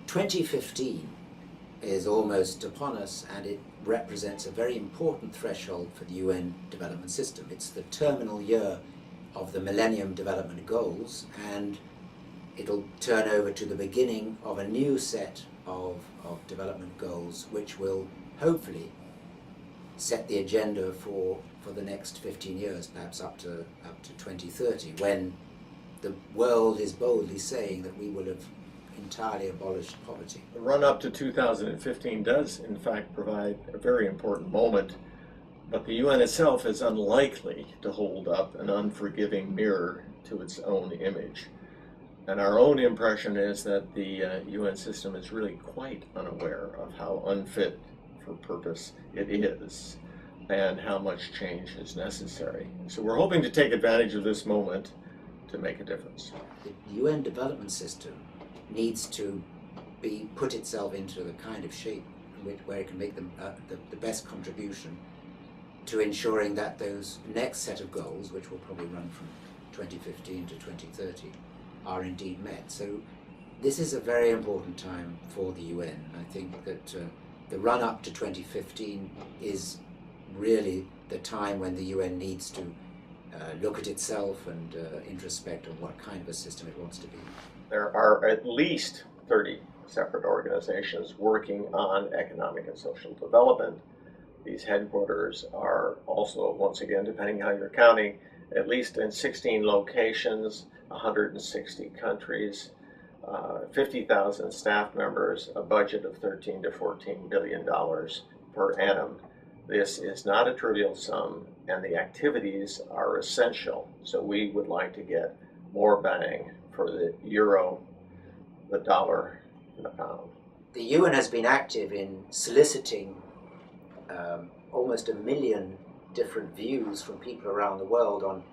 2015 is almost upon us, and it represents a very important threshold for the UN development system. It's the terminal year of the Millennium Development Goals, and it'll turn over to the beginning of a new set of development goals, which will hopefully set the agenda for the next 15 years, perhaps up to 2030, when the world is boldly saying that we will have entirely abolished poverty. The run-up to 2015 does, in fact, provide a very important moment, but the UN itself is unlikely to hold up an unforgiving mirror to its own image. And our own impression is that the UN system is really quite unaware of how unfit for purpose it is and how much change is necessary. So we're hoping to take advantage of this moment to make a difference. The UN development system needs to put itself into the kind of shape where it can make the best contribution to ensuring that those next set of goals, which will probably run from 2015 to 2030, are indeed met. So this is a very important time for the UN. I think that the run-up to 2015 is really the time when the UN needs to look at itself and introspect on what kind of a system it wants to be. There are at least 30 separate organizations working on economic and social development. These headquarters are also, once again, depending how you're counting, at least in 16 locations, 160 countries, 50,000 staff members, a budget of $13 to $14 billion per annum. This is not a trivial sum, and the activities are essential. So we would like to get more bang for the euro, the dollar, and the pound. The UN has been active in soliciting almost 1 million different views from people around the world on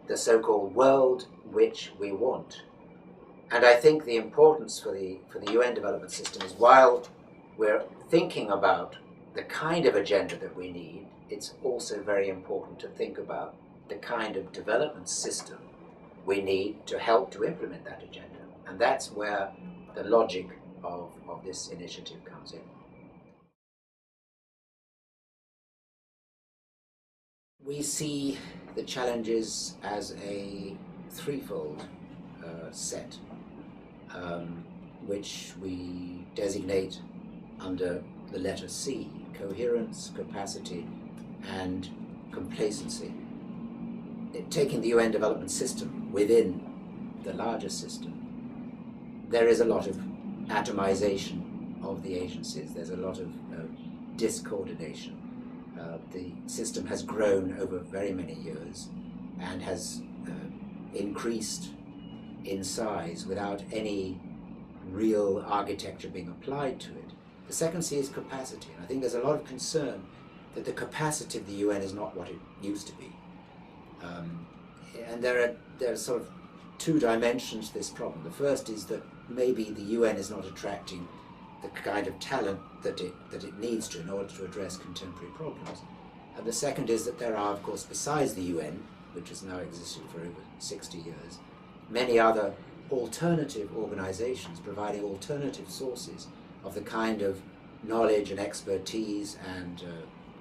the so-called world which we want. And I think the importance for the UN development system is, while we're thinking about the kind of agenda that we need, it's also very important to think about the kind of development system we need to help to implement that agenda. And that's where the logic of this initiative comes in. We see the challenges as a threefold set, which we designate under the letter C: coherence, capacity, and complacency. Taking the UN development system within the larger system, there is a lot of atomization of the agencies. There's a lot of discoordination. The system has grown over very many years and has increased in size without any real architecture being applied to it. The second C is capacity. And I think there's a lot of concern that the capacity of the UN is not what it used to be. And there are sort of two dimensions to this problem. The first is that maybe the UN is not attracting the kind of talent that it needs to in order to address contemporary problems. And the second is that there are, of course, besides the UN, which has now existed for over 60 years, many other alternative organizations providing alternative sources of the kind of knowledge and expertise and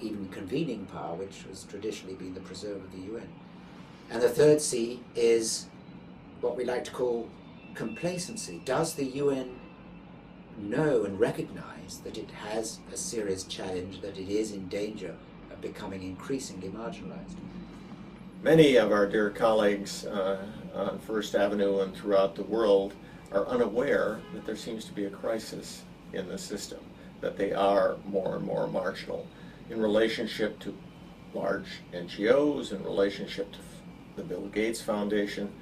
even convening power which has traditionally been the preserve of the UN. And the third C is what we like to call complacency. Does the UN know and recognize that it has a serious challenge, that it is in danger of becoming increasingly marginalized? Many of our dear colleagues on First Avenue and throughout the world are unaware that there seems to be a crisis in the system, that they are more and more marginal in relationship to large NGOs, in relationship to the Bill Gates Foundation,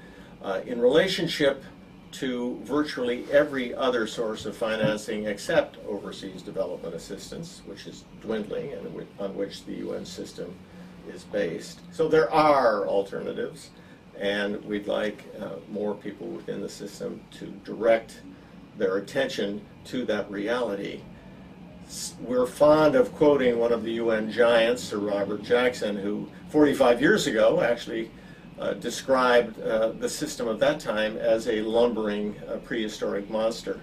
in relationship to virtually every other source of financing except overseas development assistance, which is dwindling and on which the UN system is based. So there are alternatives, and we'd like more people within the system to direct their attention to that reality. We're fond of quoting one of the UN giants, Sir Robert Jackson, who 45 years ago actually described the system of that time as a lumbering prehistoric monster.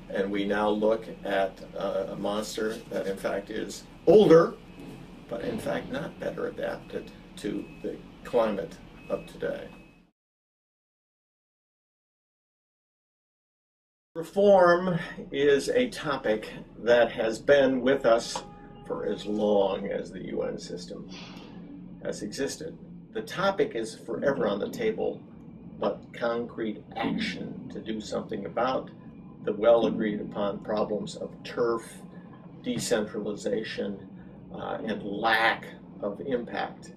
And we now look at a monster that in fact is older, but in fact not better adapted to the climate of today. Reform is a topic that has been with us for as long as the UN system has existed. The topic is forever on the table, but concrete action to do something about the well agreed upon problems of turf, decentralization, and lack of impact.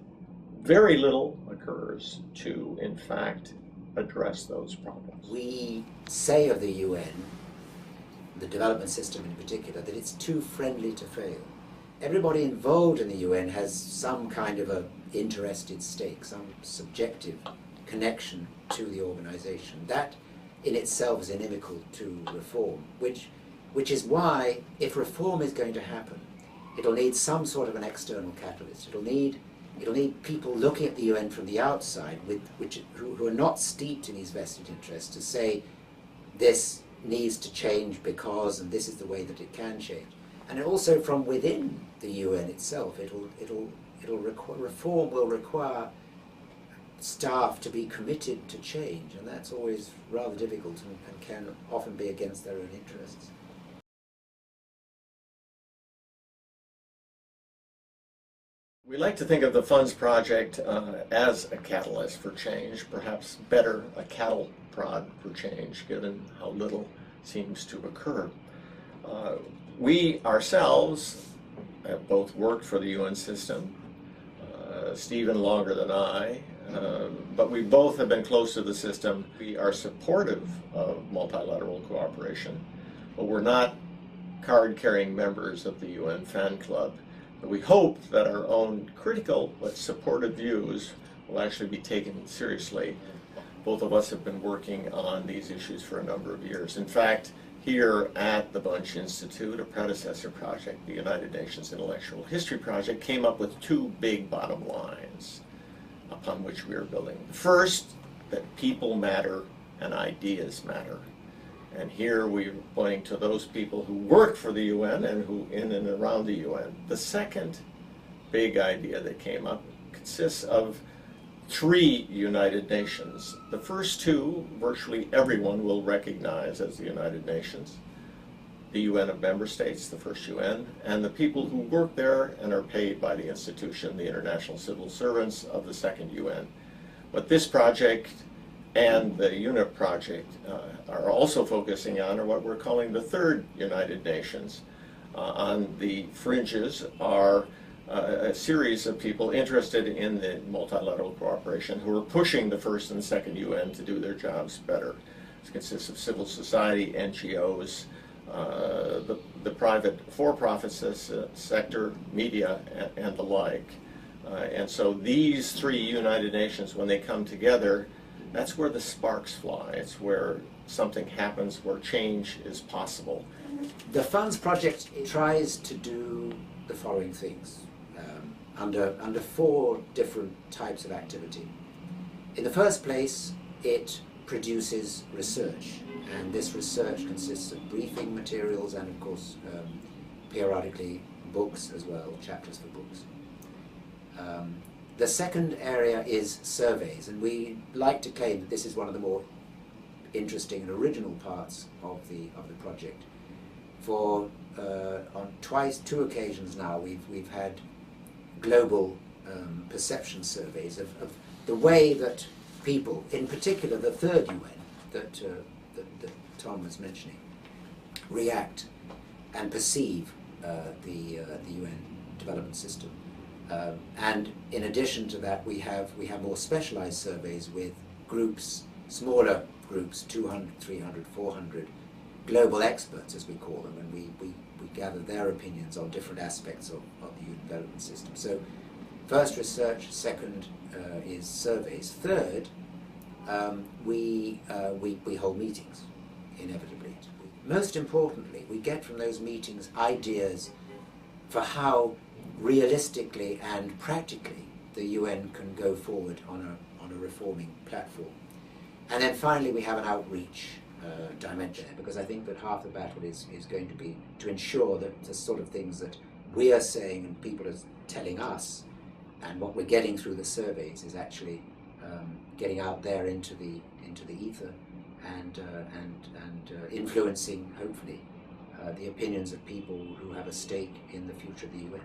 Very little occurs to, in fact, address those problems. We say of the UN, the development system in particular, that it's too friendly to fail. Everybody involved in the UN has some kind of a interested stake, some subjective connection to the organization. That in itself is inimical to reform, which is why, if reform is going to happen, it'll need some sort of an external catalyst. It'll need people looking at the UN from the outside who are not steeped in these vested interests to say this needs to change because, and this is the way that it can change. And also from within the UN itself, reform will require staff to be committed to change, and that's always rather difficult and can often be against their own interests. We like to think of the Funds Project as a catalyst for change, perhaps better a cattle prod for change, given how little seems to occur. We ourselves have both worked for the UN system, Stephen longer than I, but we both have been close to the system. We are supportive of multilateral cooperation, but we're not card-carrying members of the UN fan club. But we hope that our own critical but supportive views will actually be taken seriously. Both of us have been working on these issues for a number of years. In fact, here at the Bunche Institute, a predecessor project, the United Nations Intellectual History Project, came up with two big bottom lines upon which we are building. First, that people matter and ideas matter. And here we're pointing to those people who work for the UN and who in and around the UN. The second big idea that came up consists of three United Nations. The first two, virtually everyone will recognize as the United Nations. The UN of member states, the first UN, and the people who work there and are paid by the institution, the International Civil Servants of the second UN. But this project and the UNIP project are also focusing on, or what we're calling the third United Nations. On the fringes are a series of people interested in the multilateral cooperation who are pushing the first and second UN to do their jobs better. It consists of civil society, NGOs, the private for-profit sector, media, and the like. And so these three United Nations, when they come together, that's where the sparks fly. It's where something happens, where change is possible. The Funds Project tries to do the following things under four different types of activity. In the first place, it produces research, and this research consists of briefing materials and, of course, periodically books as well, chapters for books. The second area is surveys, and we like to claim that this is one of the more interesting and original parts of the project. For on two occasions now, we've had global perception surveys of the way that people, in particular the third UN that Tom was mentioning, react and perceive the UN development system. And in addition to that, we have more specialized surveys with groups, smaller groups, 200, 300, 400, global experts, as we call them, and we gather their opinions on different aspects of the UN development system. So first research, second is surveys. Third, we hold meetings, inevitably. Most importantly, we get from those meetings ideas for how realistically and practically the UN can go forward on a reforming platform. And then finally we have an outreach dimension there, because I think that half the battle is going to be to ensure that the sort of things that we are saying and people are telling us, and what we're getting through the surveys is actually getting out there into the ether and influencing, hopefully, the opinions of people who have a stake in the future of the UN.